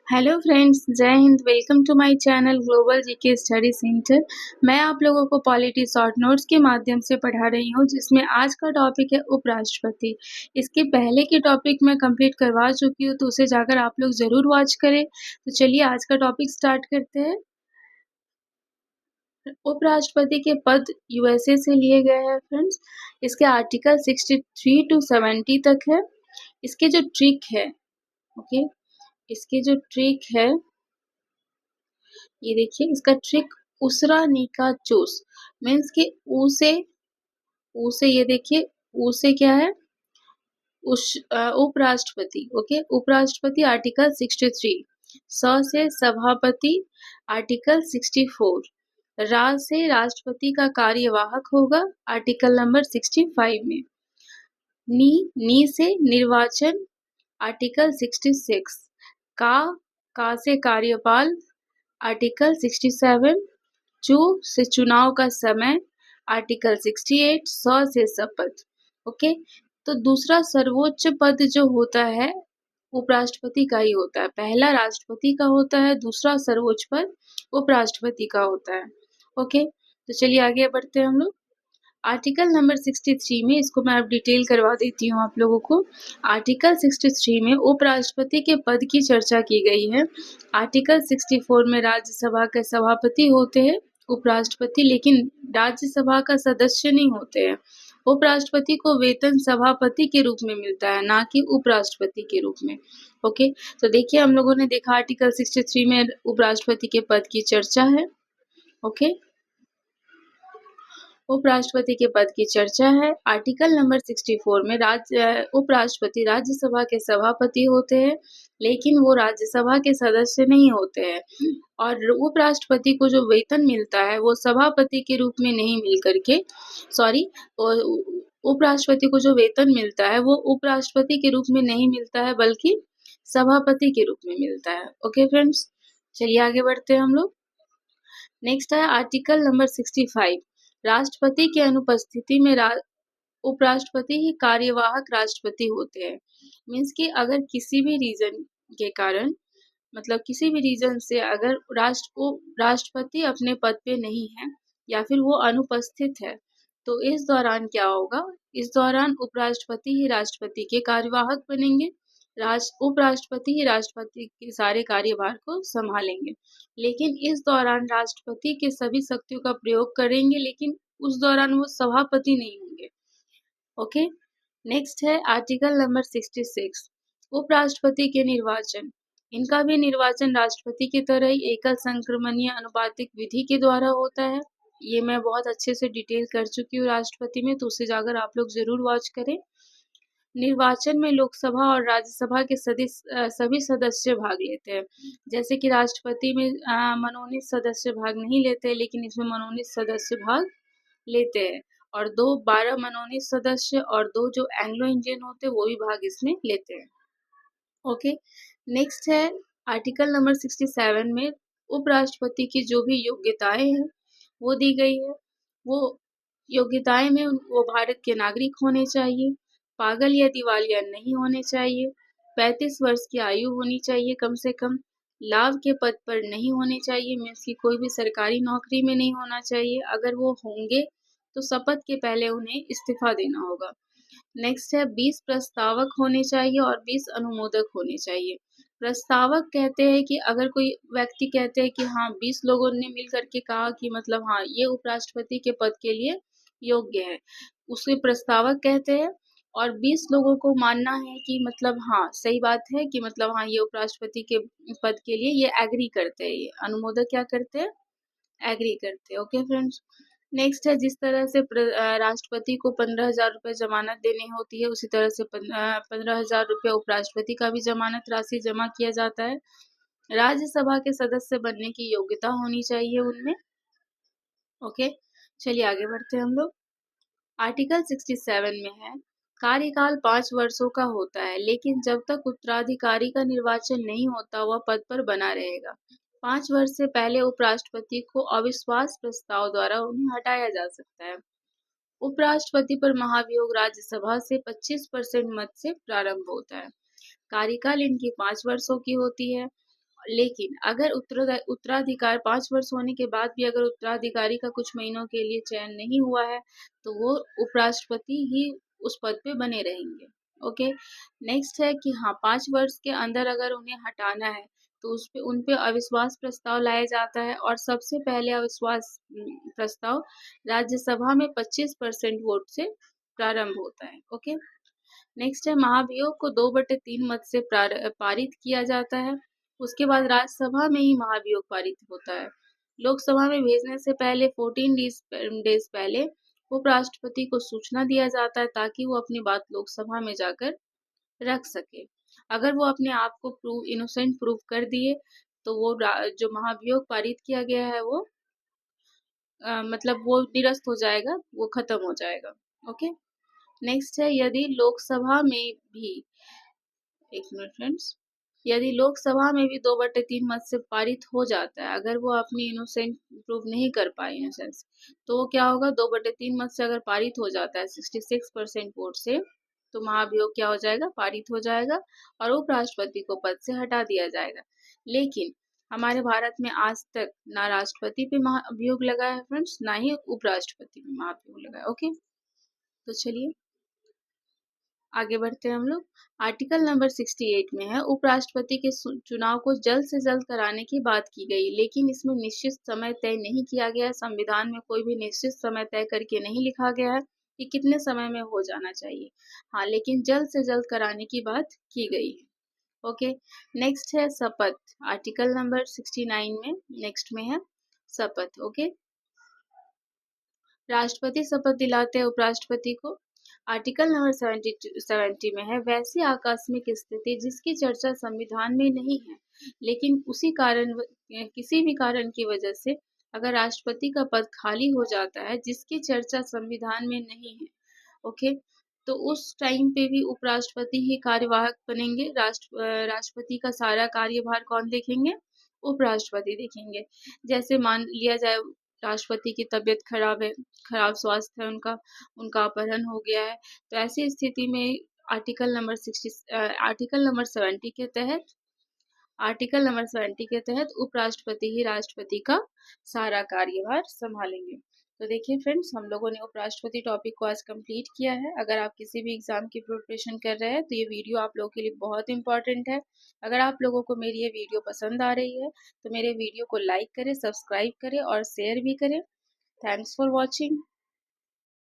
Hello friends, जय Hind. Welcome to my channel global GK study centre. मैं आप लोगों को पॉलिटी शॉर्ट नोट्स के माध्यम से पढ़ा रही हूँ, जिसमें आज का टॉपिक है उपराष्ट्रपति। इसके पहले के टॉपिक मैं कंप्लीट करवा चुकी हूँ, तो उसे जाकर आप लोग जरूर वॉच करें। तो चलिए आज का टॉपिक स्टार्ट करते हैं। उपराष्ट्रपति के पद यूएसए से लिए गए हैं फ्रेंड्स। इसके आर्टिकल 63 टू 70 तक है। इसके जो ट्रिक है, ओके, इसके जो ट्रिक है, ये देखिए इसका ट्रिक उसरा नीका चूस मीन्स कि ऊ से ये देखिए, ऊ से क्या है, उपराष्ट्रपति। ओके, उपराष्ट्रपति आर्टिकल 63। स से सभापति आर्टिकल 64। से राष्ट्रपति का कार्यवाहक होगा आर्टिकल नंबर 65 में। नी से निर्वाचन आर्टिकल 66। का से कार्यपाल आर्टिकल 67। चू से चुनाव का समय आर्टिकल 68। से शपथ। ओके, तो दूसरा सर्वोच्च पद जो होता है उपराष्ट्रपति का ही होता है। पहला राष्ट्रपति का होता है, दूसरा सर्वोच्च पद उपराष्ट्रपति का होता है। ओके, तो चलिए आगे बढ़ते हैं हम लोग। आर्टिकल नंबर 63 में, इसको मैं अब डिटेल करवा देती हूँ आप लोगों को। आर्टिकल 63 में उपराष्ट्रपति के पद की चर्चा की गई है। आर्टिकल 64 में राज्यसभा के सभापति होते हैं उपराष्ट्रपति, लेकिन राज्यसभा का सदस्य नहीं होते हैं। उपराष्ट्रपति को वेतन सभापति के रूप में मिलता है, ना कि उपराष्ट्रपति के रूप में। ओके, तो देखिए हम लोगों ने देखा आर्टिकल 63 में उपराष्ट्रपति के पद की चर्चा है। ओके, उपराष्ट्रपति के पद की चर्चा है। आर्टिकल नंबर 64 में उपराष्ट्रपति राज्यसभा के सभापति होते हैं, लेकिन वो राज्यसभा के सदस्य नहीं होते हैं। और उपराष्ट्रपति को जो वेतन मिलता है वो सभापति के रूप में नहीं मिल करके, सॉरी, उपराष्ट्रपति को जो वेतन मिलता है वो उपराष्ट्रपति के रूप में नहीं मिलता है, बल्कि सभापति के रूप में मिलता है। ओके फ्रेंड्स, चलिए आगे बढ़ते हैं हम लोग। नेक्स्ट है आर्टिकल नंबर 65। राष्ट्रपति की अनुपस्थिति में उपराष्ट्रपति ही कार्यवाहक राष्ट्रपति होते हैं। मीन्स कि अगर किसी भी रीजन के कारण, मतलब किसी भी रीजन से अगर राष्ट्रपति अपने पद पे नहीं है या फिर वो अनुपस्थित है, तो इस दौरान क्या होगा, इस दौरान उपराष्ट्रपति ही राष्ट्रपति के कार्यवाहक बनेंगे। उपराष्ट्रपति ही राष्ट्रपति के सारे कार्यभार को संभालेंगे, लेकिन इस दौरान राष्ट्रपति के सभी शक्तियों का प्रयोग करेंगे, लेकिन उस दौरान वो सभापति नहीं होंगे। ओके, नेक्स्ट है आर्टिकल नंबर 66। उपराष्ट्रपति के निर्वाचन। इनका भी निर्वाचन राष्ट्रपति की तरह ही एकल संक्रमणीय अनुपातिक विधि के द्वारा होता है। ये मैं बहुत अच्छे से डिटेल कर चुकी हूँ राष्ट्रपति में, तो उसे जाकर आप लोग जरूर वॉच करें। निर्वाचन में लोकसभा और राज्यसभा के सभी सदस्य भाग लेते हैं। जैसे कि राष्ट्रपति में मनोनीत सदस्य भाग नहीं लेते, लेकिन इसमें मनोनीत सदस्य भाग लेते हैं। और 12 मनोनीत सदस्य और 2 जो एंग्लो इंडियन होते हैं वो भी भाग इसमें लेते हैं। ओके, नेक्स्ट है आर्टिकल नंबर 67 में उपराष्ट्रपति की जो भी योग्यताएं हैं वो दी गई है। वो योग्यताएं में वो भारत के नागरिक होने चाहिए, पागल या दिवालिया नहीं होने चाहिए, 35 वर्ष की आयु होनी चाहिए कम से कम, लाभ के पद पर नहीं होने चाहिए, मीन्स की कोई भी सरकारी नौकरी में नहीं होना चाहिए। अगर वो होंगे तो शपथ के पहले उन्हें इस्तीफा देना होगा। नेक्स्ट है 20 प्रस्तावक होने चाहिए और 20 अनुमोदक होने चाहिए। प्रस्तावक कहते हैं कि अगर कोई व्यक्ति कहते हैं कि हाँ 20 लोगों ने मिल करके कहा कि मतलब हाँ ये उपराष्ट्रपति के पद के लिए योग्य है, उसे प्रस्तावक कहते हैं। और 20 लोगों को मानना है कि मतलब हाँ सही बात है, कि मतलब हाँ ये उपराष्ट्रपति के पद के लिए ये एग्री करते हैं। ये अनुमोदक क्या करते हैं, एग्री करते हैं। ओके फ्रेंड्स, नेक्स्ट है जिस तरह से राष्ट्रपति को 15,000 रुपए जमानत देनी होती है, उसी तरह से 15,000 रुपये उपराष्ट्रपति का भी जमानत राशि जमा किया जाता है। राज्यसभा के सदस्य बनने की योग्यता होनी चाहिए उनमें। ओके, चलिए आगे बढ़ते हैं हम लोग। आर्टिकल 67 में है कार्यकाल 5 वर्षों का होता है, लेकिन जब तक उत्तराधिकारी का निर्वाचन नहीं होता वह पद पर बना रहेगा। 5 वर्ष से पहले उपराष्ट्रपति को अविश्वास प्रस्ताव द्वारा उन्हें हटाया जा सकता है। उपराष्ट्रपति पर महाभियोग राज्यसभा से 25% मत से प्रारंभ होता है। कार्यकाल इनकी 5 वर्षों की होती है लेकिन अगर उत्तराधिकार 5 वर्ष होने के बाद भी अगर उत्तराधिकारी का कुछ महीनों के लिए चयन नहीं हुआ है, तो वो उपराष्ट्रपति ही उस पद पे बने रहेंगे। ओके, नेक्स्ट है कि हाँ, 5 वर्ष के अंदर अगर उन्हें हटाना है, तो उन पे अविश्वास प्रस्ताव लाया जाता है और सबसे पहले अविश्वास प्रस्ताव राज्यसभा में 25% वोट से प्रारंभ होता है। ओके, नेक्स्ट है महाभियोग को 2/3 मत से पारित किया जाता है। उसके बाद राज्यसभा में ही महाभियोग पारित होता है। लोकसभा में भेजने से पहले 14 डेज पहले उपराष्ट्रपति को सूचना दिया जाता है ताकि वो अपनी बात लोकसभा में जाकर रख सके। अगर वो अपने आप को इनोसेंट प्रूव कर दिए, तो वो जो महाभियोग पारित किया गया है वो मतलब वो निरस्त हो जाएगा, वो खत्म हो जाएगा। ओके, नेक्स्ट है यदि लोकसभा में भी, एक मिनट फ्रेंड्स, यदि लोकसभा में भी 2/3 मत से पारित हो जाता है, अगर वो अपनी इनोसेंट प्रूव नहीं कर पाए इनोसेंस, तो वो क्या होगा, 2/3 मत से अगर पारित हो जाता है 66% वोट से, तो महाभियोग क्या हो जाएगा, पारित हो जाएगा और उपराष्ट्रपति को पद से हटा दिया जाएगा। लेकिन हमारे भारत में आज तक ना राष्ट्रपति पे महाभियोग लगा है फ्रेंड्स, ना ही उपराष्ट्रपति पे महाभियोग लगा है। ओके, तो चलिए आगे बढ़ते हैं हम लोग। आर्टिकल नंबर 68 में है उपराष्ट्रपति के चुनाव को जल्द से जल्द कराने की बात की गई, लेकिन इसमें निश्चित समय तय नहीं किया गया। संविधान में कोई भी निश्चित समय तय करके नहीं लिखा गया है कि कितने समय में हो जाना चाहिए। हाँ, लेकिन जल्द से जल्द कराने की बात की गई है। ओके, नेक्स्ट है शपथ। आर्टिकल नंबर 69 में नेक्स्ट में है शपथ। ओके, राष्ट्रपति शपथ दिलाते हैं उपराष्ट्रपति को। आर्टिकल नंबर 70 में है वैसी आकस्मिक स्थिति जिसकी चर्चा संविधान में नहीं है, लेकिन उसी कारण किसी भी कारण की वजह से अगर राष्ट्रपति का पद खाली हो जाता है जिसकी चर्चा संविधान में नहीं है, ओके, तो उस टाइम पे भी उपराष्ट्रपति ही कार्यवाहक बनेंगे। राष्ट्रपति का सारा कार्यभार कौन देखेंगे, उपराष्ट्रपति देखेंगे। जैसे मान लिया जाए राष्ट्रपति की तबीयत खराब है, खराब स्वास्थ्य है उनका, उनका अपहरण हो गया है, तो ऐसी स्थिति में आर्टिकल नंबर 70 के तहत उपराष्ट्रपति ही राष्ट्रपति का सारा कार्यभार संभालेंगे। तो देखिए फ्रेंड्स, हम लोगों ने उपराष्ट्रपति टॉपिक को आज कंप्लीट किया है। अगर आप किसी भी एग्जाम की प्रिपरेशन कर रहे हैं तो ये वीडियो आप लोगों के लिए बहुत इंपॉर्टेंट है। अगर आप लोगों को मेरी ये वीडियो पसंद आ रही है तो मेरे वीडियो को लाइक करें, सब्सक्राइब करें और शेयर भी करें। Thanks for watching.